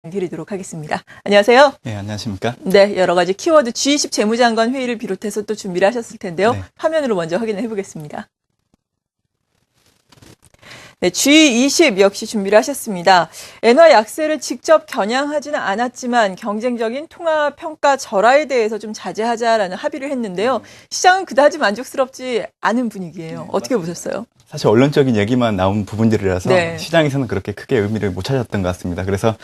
드리도록 하겠습니다. 안녕하세요. 네, 안녕하십니까? 네, 여러 가지 키워드 G20 재무장관 회의를 비롯해서 또 준비를 하셨을 텐데요. 네. 화면으로 먼저 확인해 보겠습니다. 네, G20 역시 준비를 하셨습니다. 엔화 약세를 직접 겨냥하지는 않았지만 경쟁적인 통화 평가 절하에 대해서 좀 자제하자라는 합의를 했는데요. 시장은 그다지 만족스럽지 않은 분위기예요. 네, 어떻게 맞습니다. 보셨어요? 사실 언론적인 얘기만 나온 부분들이라서 네. 시장에서는 그렇게 크게 의미를 못 찾았던 것 같습니다. 그래서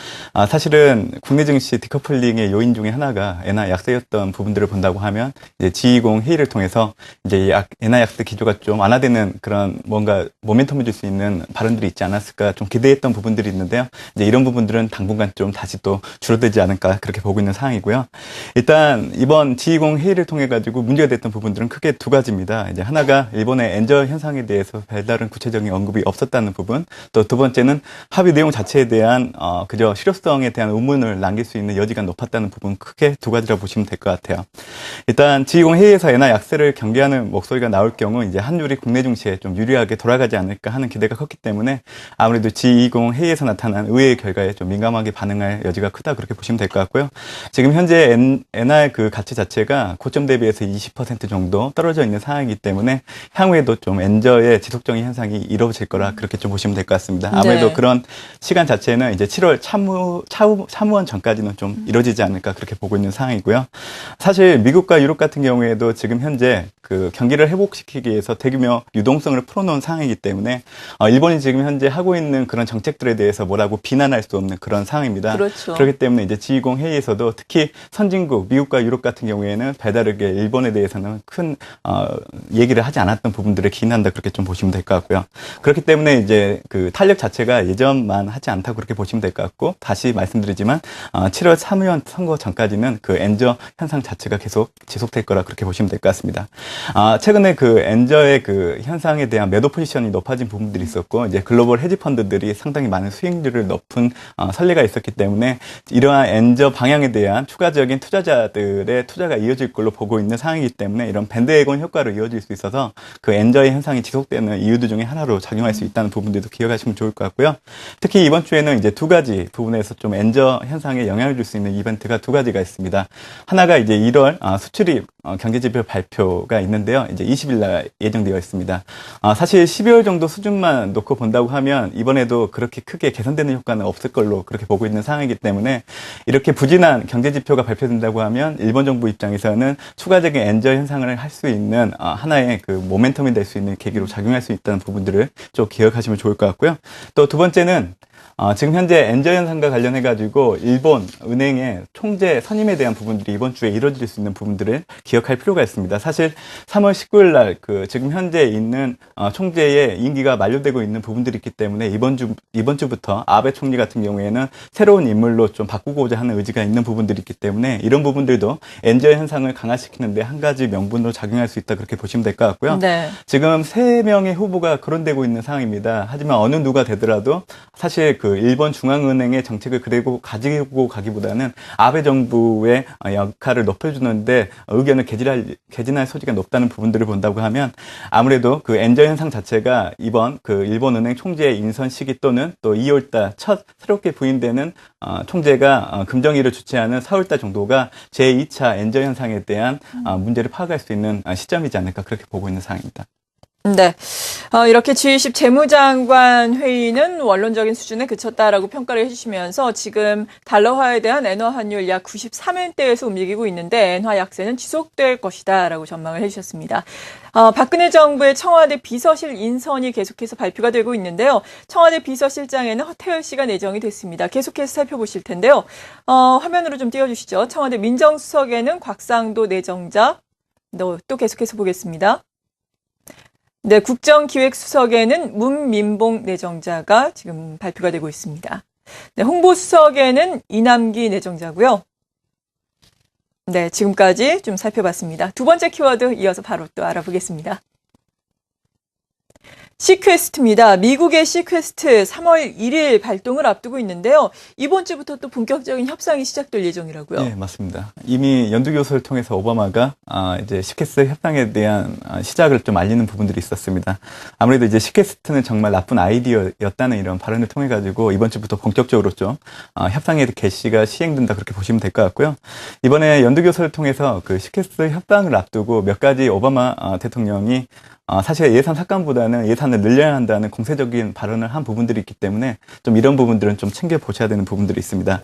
사실은 국내 증시 디커플링의 요인 중에 하나가 엔화 약세였던 부분들을 본다고 하면 이제 G20 회의를 통해서 이제 엔화 약세 기조가 좀 완화되는 그런 뭔가 모멘텀을 줄 수 있는 발언들이 있지 않았을까 좀 기대했던 부분들이 있는데요. 이제 이런 부분들은 당분간 좀 다시 또 줄어들지 않을까 그렇게 보고 있는 상황이고요. 일단 이번 G20 회의를 통해 가지고 문제가 됐던 부분들은 크게 두 가지입니다. 이제 하나가 일본의 엔저 현상에 대해서 별다른 구체적인 언급이 없었다는 부분, 또 두 번째는 합의 내용 자체에 대한 그저 실효성에 대한 의문을 남길 수 있는 여지가 높았다는 부분, 크게 두 가지라고 보시면 될 것 같아요. 일단 G20 회의에서 엔화 약세를 경계하는 목소리가 나올 경우 이제 환율이 국내 증시에 좀 유리하게 돌아가지 않을까 하는 기대가 컸기 때문에 아무래도 G20 회의에서 나타난 의외의 결과에 좀 민감하게 반응할 여지가 크다 그렇게 보시면 될 것 같고요. 지금 현재 엔화의 그 가치 자체가 고점 대비해서 20% 정도 떨어져 있는 상황이기 때문에 향후에도 좀 엔저의 지속적인 현상이 이루어질 거라 그렇게 좀 보시면 될 것 같습니다. 아무래도 네. 그런 시간 자체는 이제 7월 사무원 전까지는 좀 이루어지지 않을까 그렇게 보고 있는 상황이고요. 사실 미국과 유럽 같은 경우에도 지금 현재 그 경기를 회복시키기 위해서 대규모 유동성을 풀어놓은 상황이기 때문에 일본이 지금 현재 하고 있는 그런 정책들에 대해서 뭐라고 비난할 수 없는 그런 상황입니다. 그렇죠. 그렇기 때문에 이제 G20 회의에서도 특히 선진국 미국과 유럽 같은 경우에는 배다르게 일본에 대해서는 큰 얘기를 하지 않았던 부분들을 기인한다 그렇게 좀 보시면 될 것 같고요. 그렇기 때문에 이제 그 탄력 자체가 예전만 하지 않다고 그렇게 보시면 될 것 같고, 다시 말씀드리지만 7월 사무원 선거 전까지는 그 엔저 현상 자체가 계속 지속될 거라 그렇게 보시면 될 것 같습니다. 최근에 그 엔저의 그 현상에 대한 매도 포지션이 높아진 부분들이 있었고, 이제 글로벌 헤지 펀드들이 상당히 많은 수익률을 높은 선례가 있었기 때문에 이러한 엔저 방향에 대한 추가적인 투자자들의 투자가 이어질 걸로 보고 있는 상황이기 때문에 이런 밴드웨건 효과로 이어질 수 있어서 그 엔저의 현상이 지속되는 이유들 중에 하나로 작용할 수 있다는 부분들도 기억하시면 좋을 것 같고요. 특히 이번 주에는 이제 두 가지 부분에서 좀 엔저 현상에 영향을 줄 수 있는 이벤트가 두 가지가 있습니다. 하나가 이제 1월 수출입 경제지표 발표가 있는데요. 이제 20일 날 예정되어 있습니다. 사실 12월 정도 수준만 놓고 본다고 하면 이번에도 그렇게 크게 개선되는 효과는 없을 걸로 그렇게 보고 있는 상황이기 때문에 이렇게 부진한 경제지표가 발표된다고 하면 일본 정부 입장에서는 추가적인 엔저 현상을 할 수 있는 하나의 그 모멘텀이 될 수 있는 계기로 작용할 수 있다는 부분들을 좀 기억하시면 좋을 것 같고요. 또 두 번째는 지금 현재 엔저 현상과 관련해가지고 일본 은행의 총재 선임에 대한 부분들이 이번 주에 이루어질 수 있는 부분들을 기억할 필요가 있습니다. 사실 3월 19일 날 그 지금 현재 있는 총재의 임기가 만료되고 있는 부분들이 있기 때문에 이번 주부터 아베 총리 같은 경우에는 새로운 인물로 좀 바꾸고자 하는 의지가 있는 부분들이 있기 때문에 이런 부분들도 엔저 현상을 강화시키는데 한 가지 명분으로 작용할 수 있다 그렇게 보시면 될 것 같고요. 네. 지금 3명의 후보가 거론되고 있는 상황입니다. 하지만 어느 누가 되더라도 사실 그 일본 중앙은행의 정책을 그대로 가지고 가기보다는 아베 정부의 역할을 높여주는데 의견을 개진할 소지가 높다는 부분들을 본다고 하면 아무래도 그 엔저 현상 자체가 이번 그 일본은행 총재의 인선 시기 또는 또 2월달 첫 새롭게 부임되는 총재가 금정위를 주최하는 4월달 정도가 제2차 엔저 현상에 대한 문제를 파악할 수 있는 시점이지 않을까 그렇게 보고 있는 상황입니다. 네. 이렇게 G20 재무장관 회의는 원론적인 수준에 그쳤다라고 평가를 해주시면서 지금 달러화에 대한 엔화 환율 약 93엔대에서 움직이고 있는데 엔화 약세는 지속될 것이다라고 전망을 해주셨습니다. 박근혜 정부의 청와대 비서실 인선이 계속해서 발표가 되고 있는데요. 청와대 비서실장에는 허태열 씨가 내정이 됐습니다. 계속해서 살펴보실 텐데요. 화면으로 좀 띄워주시죠. 청와대 민정수석에는 곽상도 내정자, 또 계속해서 보겠습니다. 네, 국정기획수석에는 문민봉 내정자가 지금 발표가 되고 있습니다. 네, 홍보수석에는 이남기 내정자고요. 네, 지금까지 좀 살펴봤습니다. 두 번째 키워드 이어서 바로 또 알아보겠습니다. 시퀘스트입니다. 미국의 시퀘스트 3월 1일 발동을 앞두고 있는데요. 이번 주부터 또 본격적인 협상이 시작될 예정이라고요. 네, 맞습니다. 이미 연두교섭을 통해서 오바마가 이제 시퀘스트 협상에 대한 시작을 좀 알리는 부분들이 있었습니다. 아무래도 이제 시퀘스트는 정말 나쁜 아이디어였다는 이런 발언을 통해 가지고 이번 주부터 본격적으로 좀 협상의 개시가 시행된다 그렇게 보시면 될 것 같고요. 이번에 연두교섭을 통해서 그 시퀘스트 협상을 앞두고 몇 가지 오바마 대통령이 사실 예산 삭감보다는 예산을 늘려야 한다는 공세적인 발언을 한 부분들이 있기 때문에 좀 이런 부분들은 좀 챙겨보셔야 되는 부분들이 있습니다.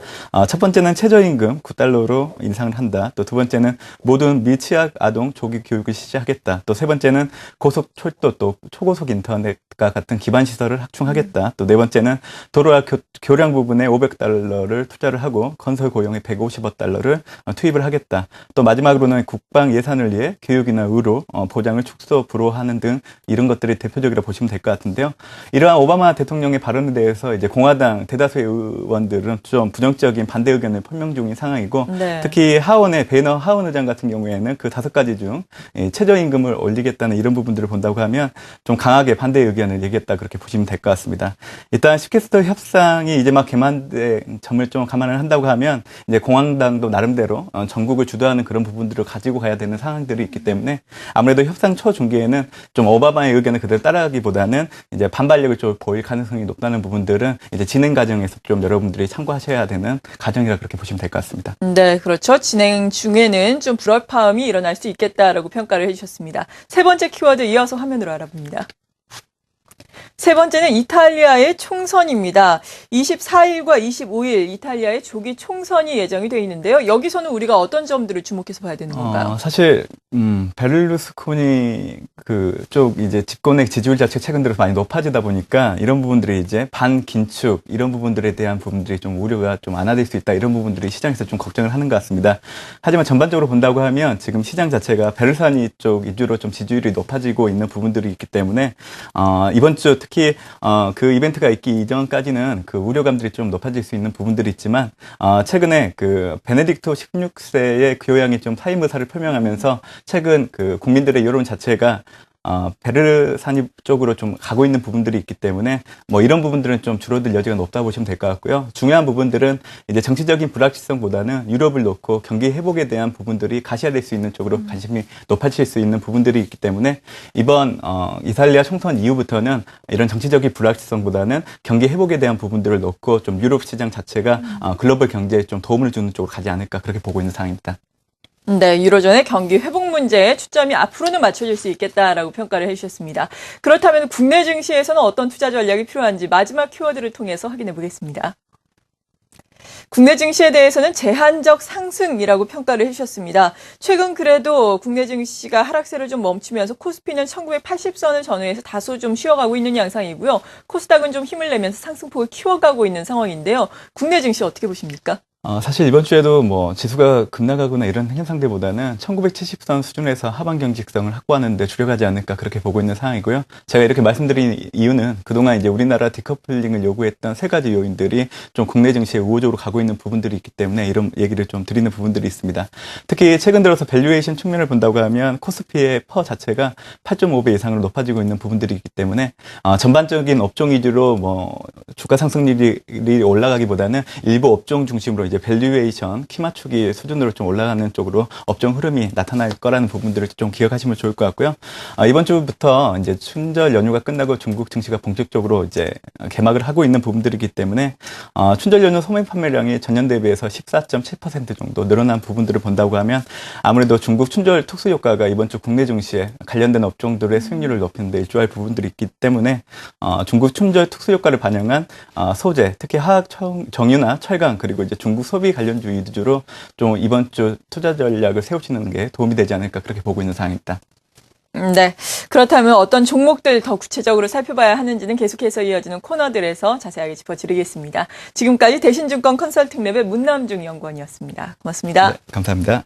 첫 번째는 최저임금 9달러로 인상을 한다. 또 두 번째는 모든 미취학 아동 조기 교육을 실시하겠다. 또 세 번째는 고속철도 또 초고속 인터넷과 같은 기반 시설을 확충하겠다. 또 네 번째는 도로와 교량 부분에 500달러를 투자를 하고 건설 고용에 150억 달러를 투입을 하겠다. 또 마지막으로는 국방 예산을 위해 교육이나 의료 보장을 축소 불허하는 등 이런 것들이 대표적이라 보시면 될 것 같은데요. 이러한 오바마 대통령의 발언에 대해서 이제 공화당 대다수의 의원들은 좀 부정적인 반대 의견을 표명 중인 상황이고 네. 특히 하원의 베너 하원 의장 같은 경우에는 그 5가지 중 최저임금을 올리겠다는 이런 부분들을 본다고 하면 좀 강하게 반대 의견을 얘기했다 그렇게 보시면 될 것 같습니다. 일단 시퀘스트 협상이 이제 막 개만된 점을 좀 감안을 한다고 하면 이제 공화당도 나름대로 전국을 주도하는 그런 부분들을 가지고 가야 되는 상황들이 있기 때문에 아무래도 협상 초중기에는 좀 오바마의 의견을 그대로 따라가기보다는 이제 반발력을 좀 보일 가능성이 높다는 부분들은 이제 진행 과정에서 좀 여러분들이 참고하셔야 되는 과정이라 그렇게 보시면 될 것 같습니다. 네, 그렇죠. 진행 중에는 좀 불협화음이 일어날 수 있겠다라고 평가를 해주셨습니다. 세 번째 키워드 이어서 화면으로 알아봅니다. 세 번째는 이탈리아의 총선입니다. 24일과 25일 이탈리아의 조기 총선이 예정이 되어 있는데요. 여기서는 우리가 어떤 점들을 주목해서 봐야 되는 건가요? 사실 베를루스코니 그쪽 이제 집권의 지지율 자체가 최근 들어서 많이 높아지다 보니까 이런 부분들이 이제 반긴축 이런 부분들에 대한 부분들이 좀 우려가 좀 완화될 수 있다 이런 부분들이 시장에서 좀 걱정을 하는 것 같습니다. 하지만 전반적으로 본다고 하면 지금 시장 자체가 베르사니 쪽 위주로 좀 지지율이 높아지고 있는 부분들이 있기 때문에 이번 주 특히 그 이벤트가 있기 이전까지는 그 우려감들이 좀 높아질 수 있는 부분들이 있지만 최근에 그 베네딕토 16세의 교양이 좀 사임 의사를 표명하면서 최근 그 국민들의 여론 자체가 베르사니 쪽으로 좀 가고 있는 부분들이 있기 때문에 뭐 이런 부분들은 좀 줄어들 여지가 높다 보시면 될 것 같고요. 중요한 부분들은 이제 정치적인 불확실성보다는 유럽을 놓고 경기 회복에 대한 부분들이 가시화될 수 있는 쪽으로 관심이 높아질 수 있는 부분들이 있기 때문에 이번 이탈리아 총선 이후부터는 이런 정치적인 불확실성보다는 경기 회복에 대한 부분들을 놓고 좀 유럽 시장 자체가 글로벌 경제에 좀 도움을 주는 쪽으로 가지 않을까 그렇게 보고 있는 상황입니다. 네, 유로존의 경기 회복 문제에 초점이 앞으로는 맞춰질 수 있겠다라고 평가를 해주셨습니다. 그렇다면 국내 증시에서는 어떤 투자 전략이 필요한지 마지막 키워드를 통해서 확인해 보겠습니다. 국내 증시에 대해서는 제한적 상승이라고 평가를 해주셨습니다. 최근 그래도 국내 증시가 하락세를 좀 멈추면서 코스피는 1980선을 전후해서 다소 좀 쉬어가고 있는 양상이고요. 코스닥은 좀 힘을 내면서 상승폭을 키워가고 있는 상황인데요. 국내 증시 어떻게 보십니까? 사실 이번 주에도 뭐 지수가 급락하거나 이런 현상들보다는 1970선 수준에서 하방 경직성을 확보하는 데 주력하지 않을까 그렇게 보고 있는 상황이고요. 제가 이렇게 말씀드린 이유는 그동안 이제 우리나라 디커플링을 요구했던 세 가지 요인들이 좀 국내 증시에 우호적으로 가고 있는 부분들이 있기 때문에 이런 얘기를 좀 드리는 부분들이 있습니다. 특히 최근 들어서 밸류에이션 측면을 본다고 하면 코스피의 퍼 자체가 8.5배 이상으로 높아지고 있는 부분들이 있기 때문에 전반적인 업종 위주로 뭐 주가 상승률이 올라가기보다는 일부 업종 중심으로 이제 밸류에이션 키 맞추기 수준으로 좀 올라가는 쪽으로 업종 흐름이 나타날 거라는 부분들을 좀 기억하시면 좋을 것 같고요. 이번 주부터 이제 춘절 연휴가 끝나고 중국 증시가 본격적으로 이제 개막을 하고 있는 부분들이기 때문에 춘절 연휴 소매 판매량이 전년 대비해서 14.7% 정도 늘어난 부분들을 본다고 하면 아무래도 중국 춘절 특수 효과가 이번 주 국내 증시에 관련된 업종들의 수익률을 높이는 데 일조할 부분들이 있기 때문에 중국 춘절 특수 효과를 반영한 소재, 특히 화학 정유나 철강 그리고 이제 중국 소비 관련주 위주로 좀 이번 주 투자 전략을 세우시는 게 도움이 되지 않을까 그렇게 보고 있는 상황입니다. 네. 그렇다면 어떤 종목들 더 구체적으로 살펴봐야 하는지는 계속해서 이어지는 코너들에서 자세하게 짚어드리겠습니다. 지금까지 대신증권 컨설팅랩의 문남중 연구원이었습니다. 고맙습니다. 네, 감사합니다.